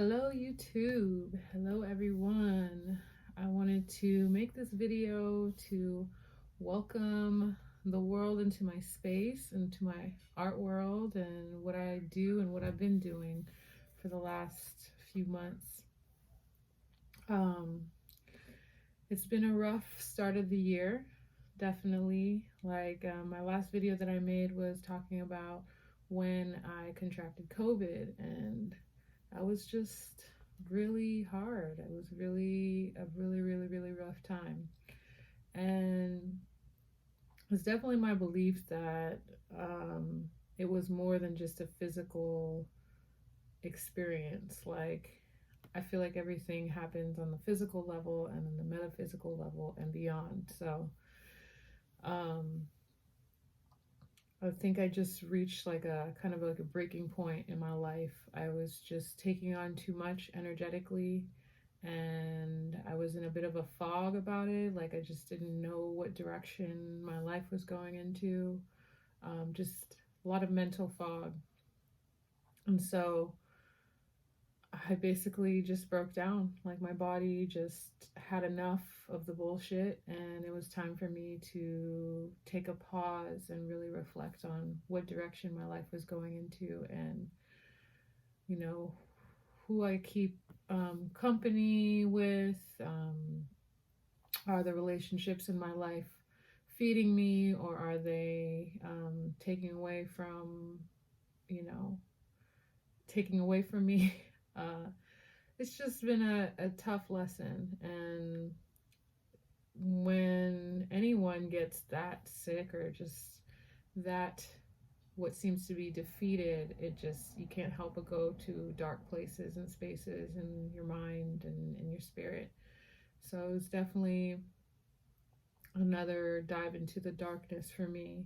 Hello YouTube, hello everyone. I wanted to make this video to welcome the world into my space, into my art world, and what I do and what I've been doing for the last few months. Um, it's been a rough start of the year, definitely. My last video that I made was talking about when I contracted COVID, and that was just really hard. It was really a really rough time. And it's definitely my belief that it was more than just a physical experience. I feel like everything happens on the physical level and then the metaphysical level and beyond. So um, I think I just reached like a kind of like a breaking point in my life. I was just taking on too much energetically, and I was in a bit of a fog about it. Like I just didn't know what direction my life was going into. Just a lot of mental fog. And so I basically just broke down. Like my body just had enough of the bullshit, and it was time for me to take a pause and really reflect on what direction my life was going into, and you know who I keep company with. Are the relationships in my life feeding me, or are they taking away from you know taking away from me? uh, it's just been a tough lesson. And when anyone gets that sick or just that what seems to be defeated, it just, you can't help but go to dark places and spaces in your mind and in your spirit. So it's definitely another dive into the darkness for me.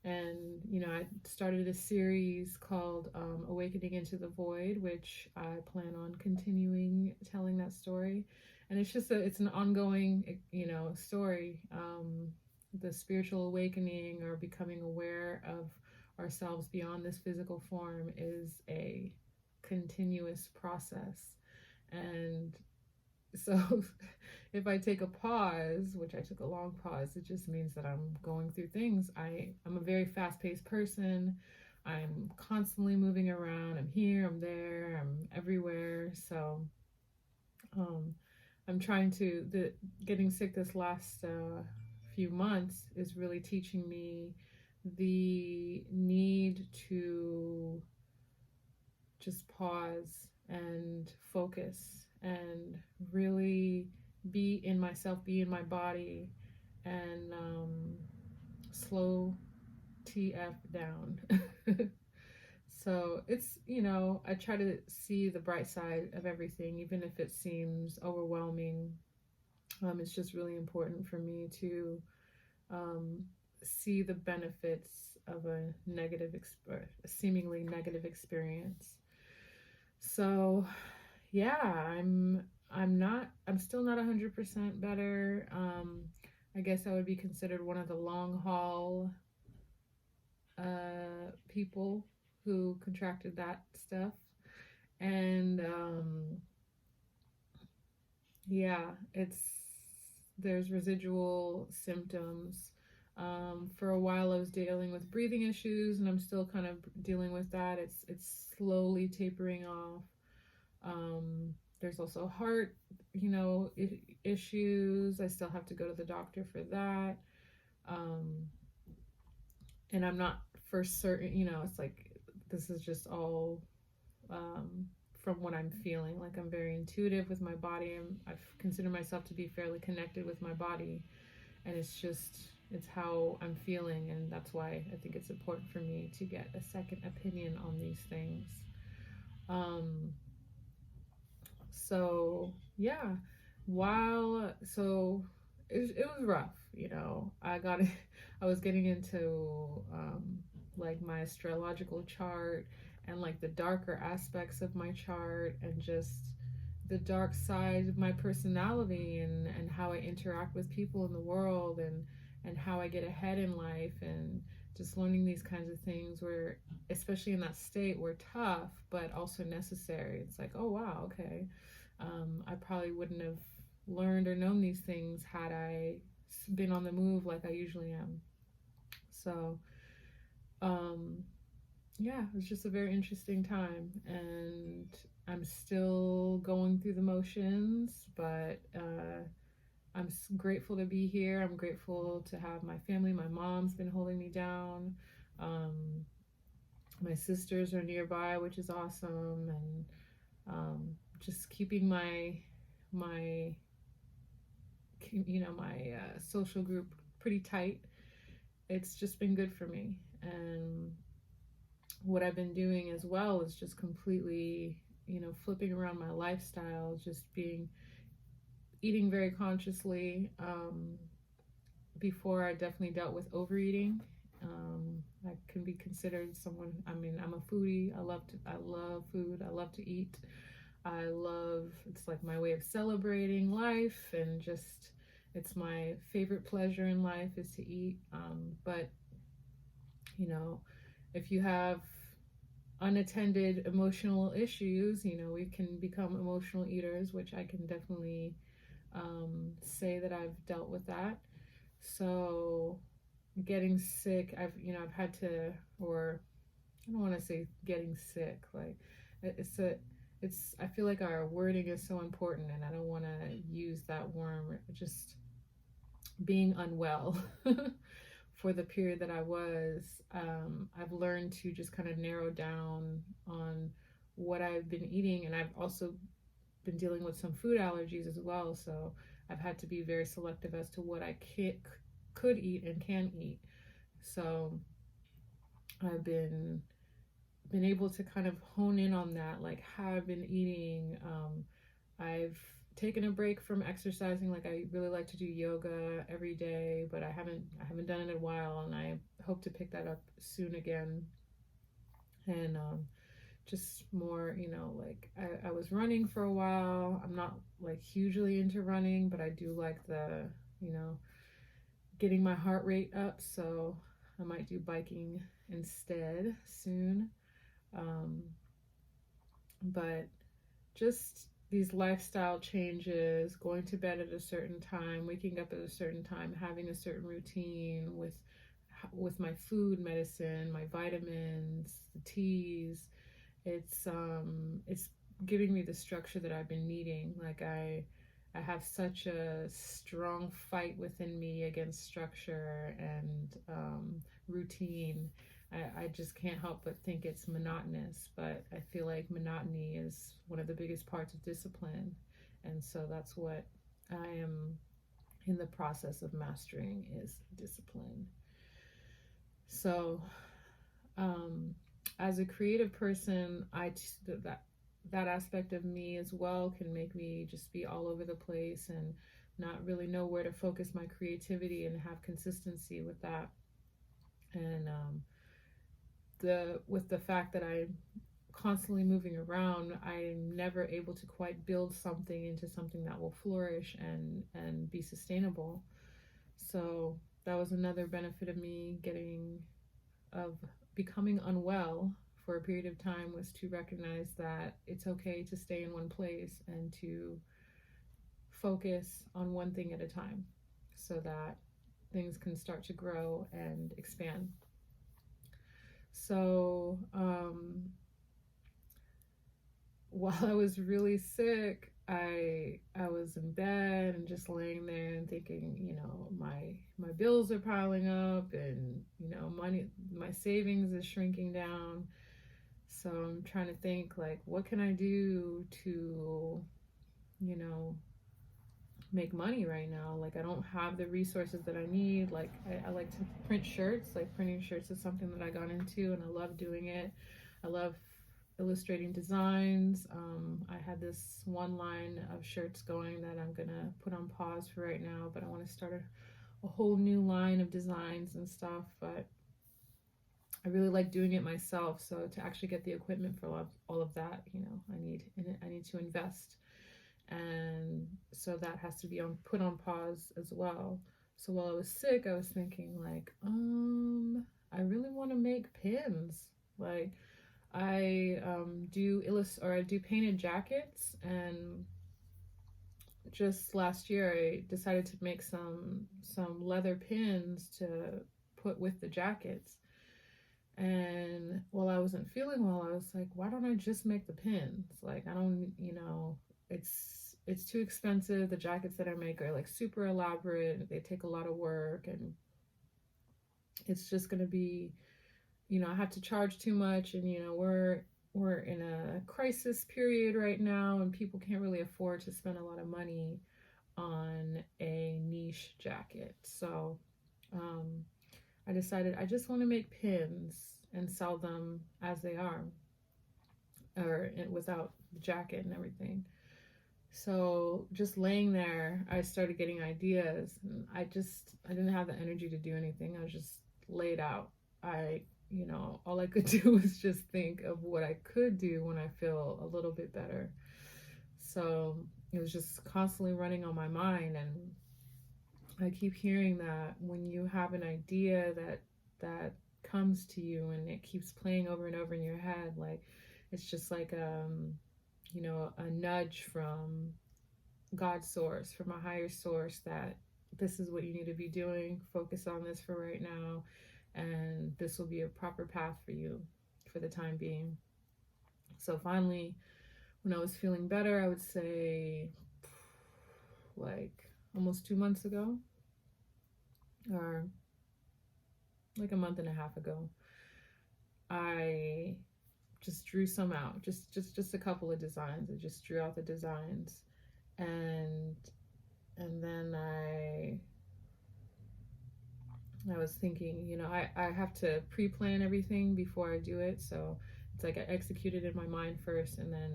And I started a series called Awakening into the Void, which I plan on continuing telling that story. And it's an ongoing story. The spiritual awakening, or becoming aware of ourselves beyond this physical form, is a continuous process. And so if I take a pause, which I took a long pause, it just means that I'm going through things. I'm a very fast-paced person. I'm constantly moving around. I'm here, I'm there, I'm everywhere. So I'm trying to, getting sick this last few months is really teaching me the need to just pause and focus and really be in myself, be in my body, and slow TF down. So I try to see the bright side of everything, even if it seems overwhelming. It's just really important for me to see the benefits of a seemingly negative experience. So yeah, I'm still not 100% better. I guess I would be considered one of the long haul people who contracted that stuff. And yeah, there's residual symptoms. For a while I was dealing with breathing issues, and I'm still kind of dealing with that. It's slowly tapering off. There's also heart, issues. I still have to go to the doctor for that. And I'm not for certain, it's like, this is just all from what I'm feeling. Like, I'm very intuitive with my body. I've considered myself to be fairly connected with my body. And it's how I'm feeling. And that's why I think it's important for me to get a second opinion on these things. So yeah, it was rough. I was getting into like my astrological chart, and like the darker aspects of my chart, and just the dark side of my personality, and how I interact with people in the world, and how I get ahead in life, and just learning these kinds of things were, especially in that state, were tough but also necessary. It's like, oh wow, okay, I probably wouldn't have learned or known these things had I been on the move like I usually am. So um, yeah, it was just a very interesting time, and I'm still going through the motions, but I'm grateful to be here. I'm grateful to have my family. My mom's been holding me down. Um, my sisters are nearby, which is awesome, and just keeping my my social group pretty tight. It's just been good for me, and what I've been doing as well is just completely, flipping around my lifestyle, just being eating very consciously. Before I definitely dealt with overeating. I can be considered someone. I mean, I'm a foodie. I love food. I love to eat. It's like my way of celebrating life, and just it's my favorite pleasure in life is to eat. But if you have unattended emotional issues, we can become emotional eaters, which I can definitely say that I've dealt with that. So getting sick, I've had to, or I don't want to say getting sick, like it's a it's I feel like our wording is so important, and I don't want to use that word. Just being unwell for the period that I was, I've learned to just kind of narrow down on what I've been eating, and I've also been dealing with some food allergies as well. So I've had to be very selective as to what I could eat and can eat. So I've been able to kind of hone in on that, like how I've been eating. I've taken a break from exercising. Like I really like to do yoga every day, but I haven't done it in a while, and I hope to pick that up soon again. And just more, like I was running for a while. I'm not like hugely into running, but I do like the, getting my heart rate up. So I might do biking instead soon. Um, but just these lifestyle changes, going to bed at a certain time, waking up at a certain time, having a certain routine with my food, medicine, my vitamins, the teas. It's giving me the structure that I've been needing. Like I have such a strong fight within me against structure and routine. I just can't help but think it's monotonous, but I feel like monotony is one of the biggest parts of discipline. And so that's what I am in the process of mastering, is discipline. So um, as a creative person, that aspect of me as well can make me just be all over the place and not really know where to focus my creativity and have consistency with that. And with the fact that I'm constantly moving around, I'm never able to quite build something into something that will flourish and be sustainable. So that was another benefit of me of becoming unwell for a period of time, was to recognize that it's okay to stay in one place and to focus on one thing at a time so that things can start to grow and expand. So while I was really sick, I was in bed and just laying there and thinking, my bills are piling up, and my savings is shrinking down. So I'm trying to think, like, what can I do to, make money right now? Like, I don't have the resources that I need. Like, I like to print shirts. Like, printing shirts is something that I got into, and I love doing it. I love illustrating designs. I had this one line of shirts going that I'm gonna put on pause for right now, but I want to start a whole new line of designs and stuff. But I really like doing it myself. So to actually get the equipment for all of that, I need to invest, and so that has to be put on pause as well. So while I was sick, I was thinking, like, I really want to make pins. Like I I do painted jackets, and just last year I decided to make some leather pins to put with the jackets. And while I wasn't feeling well, I was like, why don't I just make the pins? Like, I don't, it's too expensive. The jackets that I make are like super elaborate. They take a lot of work, and it's just going to be, I have to charge too much, and we're in a crisis period right now, and people can't really afford to spend a lot of money on a niche jacket. So, I decided I just want to make pins and sell them as they are, or without the jacket and everything. So just laying there, I started getting ideas, and I didn't have the energy to do anything. I was just laid out. All I could do was just think of what I could do when I feel a little bit better. So it was just constantly running on my mind, and I keep hearing that when you have an idea that comes to you and it keeps playing over and over in your head, like it's just like a nudge from God's source, from a higher source, that this is what you need to be doing. Focus on this for right now, and this will be a proper path for you for the time being. So finally, when I was feeling better, I would say like almost 2 months ago, or like a month and a half ago, I just drew some out, just a couple of designs. I just drew out the designs, and then I was thinking, I have to pre-plan everything before I do it. So it's like I execute it in my mind first, and then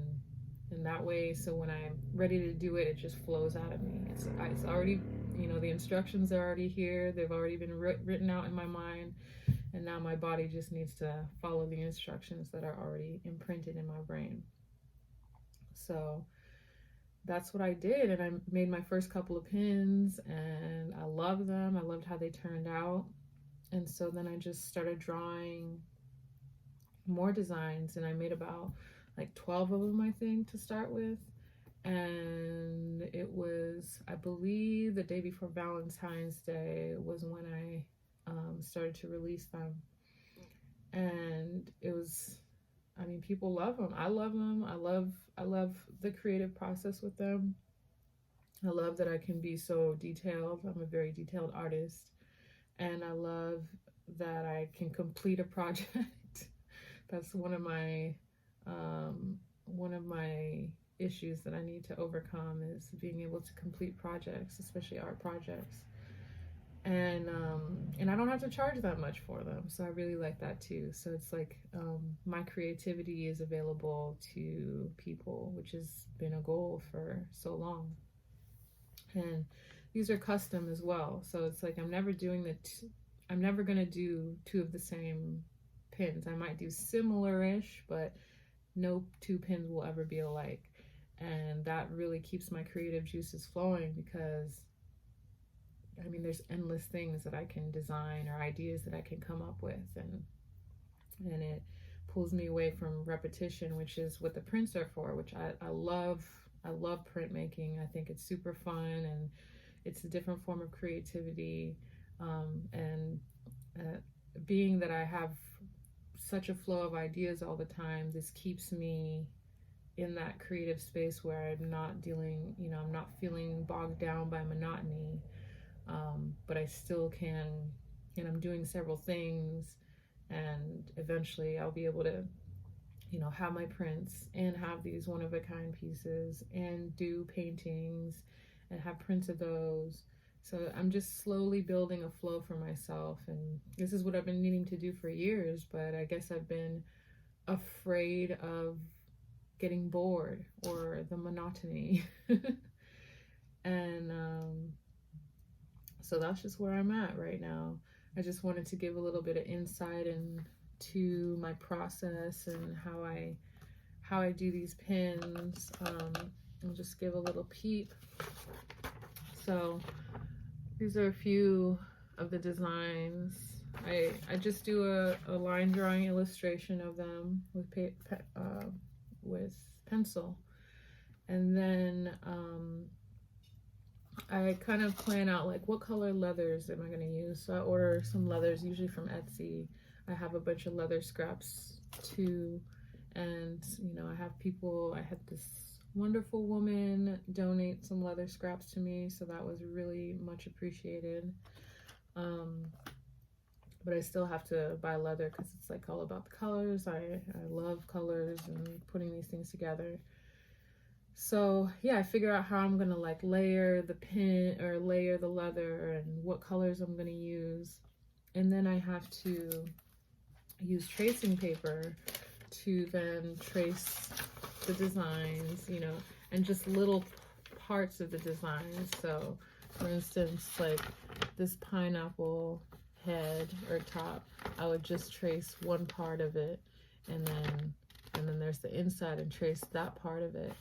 in that way, so when I'm ready to do it, it just flows out of me. It's already, the instructions are already here. They've already been written out in my mind, and now my body just needs to follow the instructions that are already imprinted in my brain. So that's what I did, and I made my first couple of pins, and I love them. I loved how they turned out. And so then I just started drawing more designs, and I made about like 12 of them, I think, to start with. And it was, I believe, the day before Valentine's Day was when I started to release them. And it was, people love them. I love them. I love the creative process with them. I love that I can be so detailed. I'm a very detailed artist, and I love that I can complete a project. That's one of my issues that I need to overcome, is being able to complete projects, especially art projects. And I don't have to charge that much for them, so I really like that too. So it's like my creativity is available to people, which has been a goal for so long. And these are custom as well, so it's like I'm never gonna do two of the same pins. I might do similar-ish, but no two pins will ever be alike. And that really keeps my creative juices flowing, because there's endless things that I can design, or ideas that I can come up with, and it pulls me away from repetition, which is what the prints are for, which I love. I love printmaking. I think it's super fun, and it's a different form of creativity. And being that I have such a flow of ideas all the time, this keeps me in that creative space where I'm not dealing, I'm not feeling bogged down by monotony. But I still can, and I'm doing several things, and eventually I'll be able to, have my prints and have these one-of-a-kind pieces and do paintings and have prints of those. So I'm just slowly building a flow for myself, and this is what I've been needing to do for years, but I guess I've been afraid of getting bored or the monotony. And so that's just where I'm at right now. I just wanted to give a little bit of insight into my process and how I do these pins. I'll just give a little peep. So these are a few of the designs I just do a line drawing illustration of them with pencil, and then I kind of plan out like what color leathers am I going to use. So I order some leathers, usually from Etsy. I have a bunch of leather scraps too, and I have people. I had this wonderful woman donate some leather scraps to me, so that was really much appreciated. But I still have to buy leather because it's like all about the colors. I love colors and putting these things together. So yeah, I figure out how I'm gonna like layer the pin or layer the leather and what colors I'm gonna use. And then I have to use tracing paper to then trace the designs, and just little parts of the designs. So for instance, like this pineapple head or top, I would just trace one part of it, and then there's the inside and trace that part of it.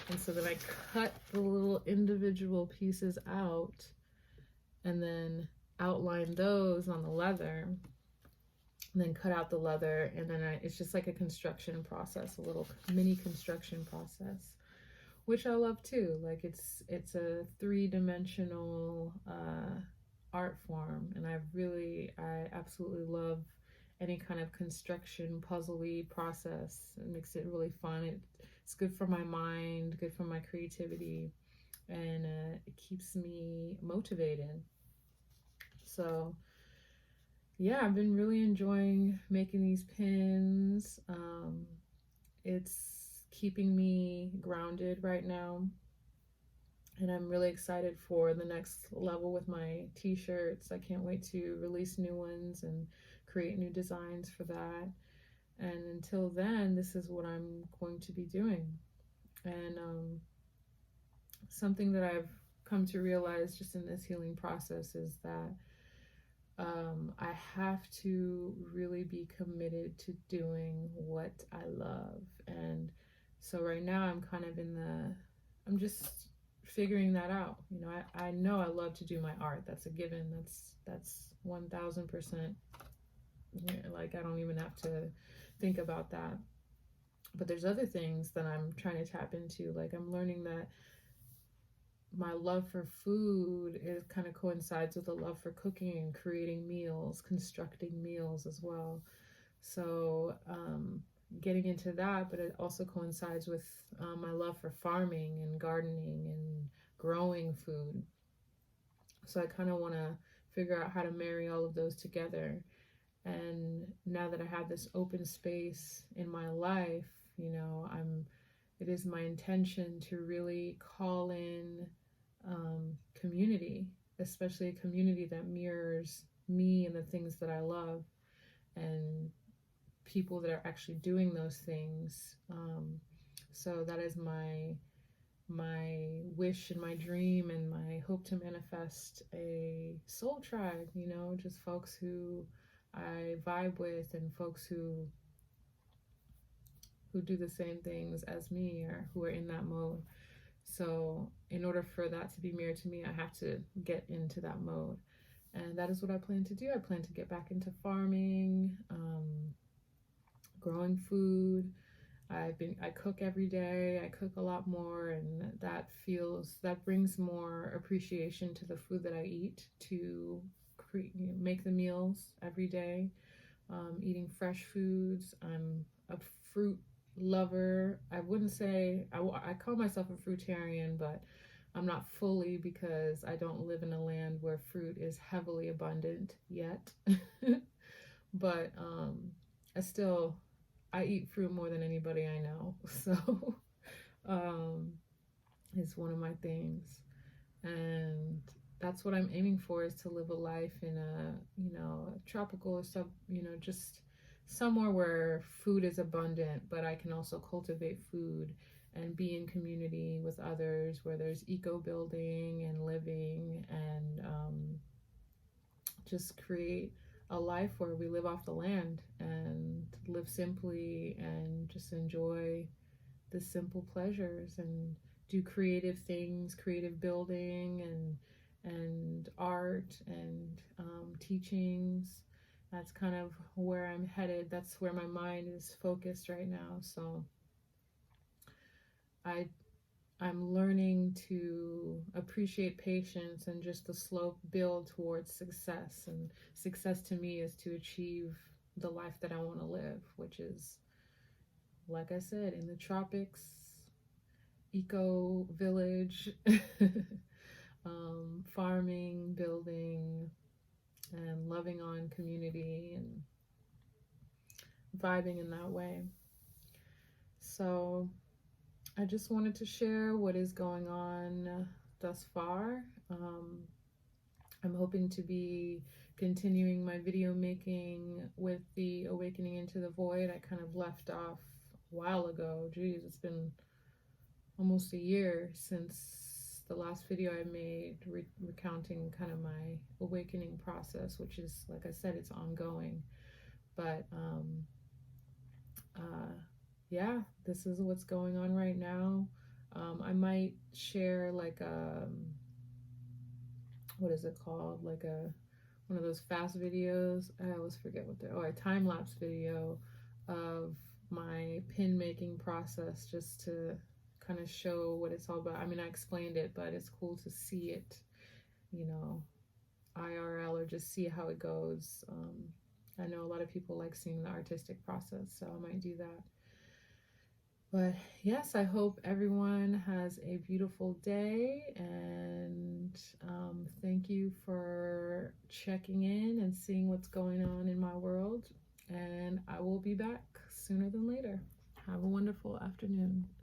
And so then I cut the little individual pieces out and then outline those on the leather, and then cut out the leather, and then it's just like a construction process, a little mini construction process, which I love too. Like it's a three-dimensional art form, and I absolutely love any kind of construction puzzle-y process. It makes it really fun. It's good for my mind, good for my creativity, and it keeps me motivated. So yeah, I've been really enjoying making these pins. It's keeping me grounded right now, and I'm really excited for the next level with my t-shirts. I can't wait to release new ones and create new designs for that. And until then, this is what I'm going to be doing. And something that I've come to realize just in this healing process is that I have to really be committed to doing what I love. And so right now I'm just figuring that out. I know I love to do my art. That's a given. That's 1000%. Like I don't even have to think about that. But there's other things that I'm trying to tap into. Like I'm learning that my love for food, it kind of coincides with a love for cooking and creating meals, constructing meals as well. So getting into that, but it also coincides with my love for farming and gardening and growing food. So I kind of want to figure out how to marry all of those together. And now that I have this open space in my life, it is my intention to really call in community, especially a community that mirrors me and the things that I love, and people that are actually doing those things. So that is my wish and my dream and my hope to manifest a soul tribe, just folks who I vibe with and folks who do the same things as me or who are in that mode. So in order for that to be mirrored to me, I have to get into that mode. And that is what I plan to do. I plan to get back into farming, growing food. I cook every day. I cook a lot more, and that brings more appreciation to the food that I eat, to make the meals every day. Eating fresh foods. I'm a fruit lover. I wouldn't say I call myself a fruitarian, but I'm not fully, because I don't live in a land where fruit is heavily abundant yet. But I eat fruit more than anybody I know. So it's one of my things, and that's what I'm aiming for, is to live a life in a tropical or just somewhere where food is abundant, but I can also cultivate food and be in community with others, where there's eco building and living, and just create a life where we live off the land and live simply and just enjoy the simple pleasures and do creative things, creative building and art and teachings. that's kind of where I'm headed. That's where my mind is focused right now. So I I'm learning to appreciate patience and just the slow build towards success. And success to me is to achieve the life that I want to live, which is, like I said, in the tropics, eco village, farming, building, and loving on community and vibing in that way. So I just wanted to share what is going on thus far. I'm hoping to be continuing my video making with the Awakening into the Void. I kind of left off a while ago. Geez, it's been almost a year since the last video I made recounting kind of my awakening process, which is, like I said, it's ongoing. But yeah, this is what's going on right now. I might share like what is it called? Like one of those fast videos. I always forget what they're. Oh, a time lapse video of my pin making process, just to kind of show what it's all about. I mean, I explained it, but it's cool to see it, you know, IRL, or just see how it goes. I know a lot of people like seeing the artistic process, so I might do that. But yes, I hope everyone has a beautiful day, and thank you for checking in and seeing what's going on in my world. And I will be back sooner than later. Have a wonderful afternoon.